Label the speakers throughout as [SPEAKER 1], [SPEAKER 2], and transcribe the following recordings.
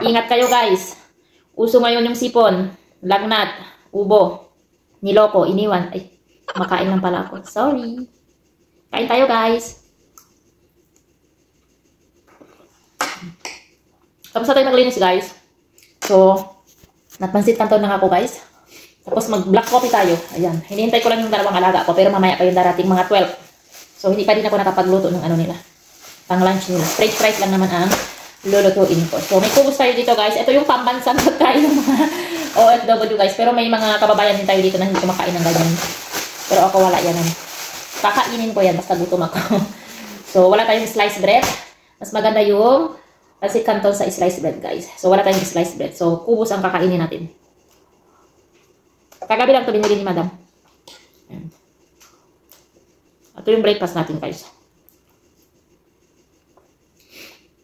[SPEAKER 1] Ingat kayo guys. Uso ngayon yung sipon, lagnat, ubo, niloko, iniwan. Ay, makain lang pala ako. Sorry. Kain tayo guys. Tapos na tayo maglinis guys. So, napansit kanto na ako guys. Tapos mag-black coffee tayo. Ayan. Hinihintay ko lang yung dalawang alaga ko. Pero mamaya pa yung darating mga 12. So, hindi pa din ako nakapagluto ng ano nila. Pang lunch nila. French fries lang naman ang lulutuin ko. So, may kubos tayo dito guys. Ito yung pambansang pagkain ng mga OFW guys. Pero may mga kababayan din tayo dito na hindi kumakain ng ganyan. Pero ako wala yan. Kakainin ko yan basta gutom ako. So, wala tayong sliced bread. Mas maganda yung pancit canton sa sliced bread guys. So, wala tayong sliced bread. So, kubos ang kakainin natin. Kagabi lang ito binili ni madam. Ayan. Ito yung breakfast natin guys.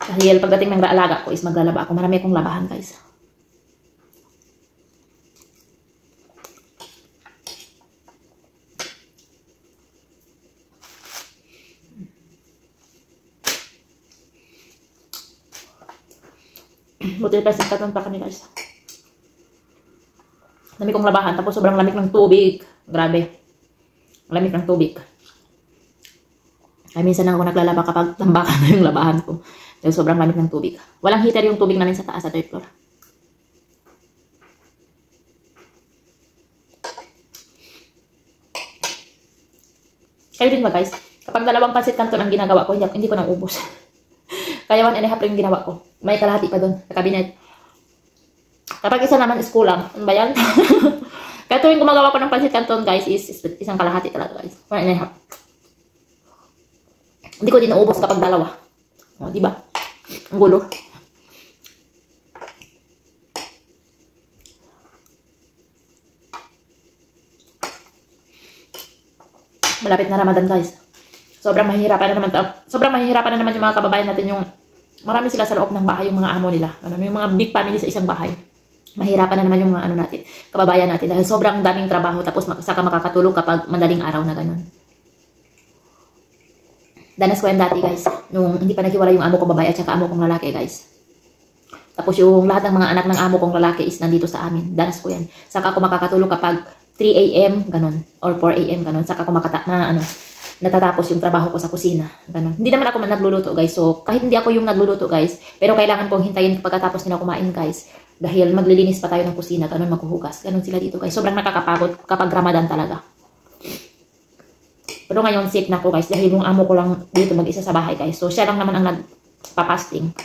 [SPEAKER 1] Dahil pagdating ng alaga ko is maglalaba ako. Marami akong labahan guys. Buti pa singkatan pa kami guys. Lamig kong labahan. Tapos sobrang lamig ng tubig. Grabe. Lamig ng tubig. Ay minsan lang ako naglalaba kapag tambakan na yung labahan ko. Dahil sobrang lamig ng tubig. Walang heater yung tubig namin sa taas sa third floor. Kayo din ba guys? Kapag dalawang pancit canton ang ginagawa ko, hindi ko nang ubos. Kaya 1.5 lang yung ginawa ko. May kalahati pa doon sa cabinet. Kapag isa naman is kulang. Ano ba yan? Kaya tuwing gumagawa ko ng pancit canton guys is isang kalahati talaga guys. 1.5. Hindi ko din naubos kapag dalawa. O, diba? Ang gulo. Malapit na Ramadan guys. Sobrang mahihirapan na naman. Sobrang mahihirapan na naman yung mga kababayan natin yung marami sila sa loob ng bahay, yung mga amo nila. Ano, yung mga big family sa isang bahay. Mahirapan na naman yung mga ano natin, kababayan natin dahil sobrang daming trabaho tapos saka makakatulog kapag madaling araw na ganun. Danas ko yan dati guys, nung hindi pa naghiwalay yung amo kong babae at saka amo kong lalaki guys. Tapos yung lahat ng mga anak ng amo kong lalaki is nandito sa amin. Danas ko yan. Saka ako makakatulog kapag 3 AM ganun or 4 AM ganun. Saka ako natatapos yung trabaho ko sa kusina. Ganun. Hindi naman ako nagluluto guys. So kahit hindi ako yung nagluluto guys, pero kailangan kong hintayin pagkatapos nila kumain guys. Dahil maglilinis pa tayo ng kusina, ganun maghuhugas. Ganun sila dito guys. Sobrang nakakapagod kapag Ramadan talaga. Pero ngayon safe na ako guys dahil yung amo ko lang dito mag-isa sa bahay guys. So siya lang naman ang nagpa-fasting.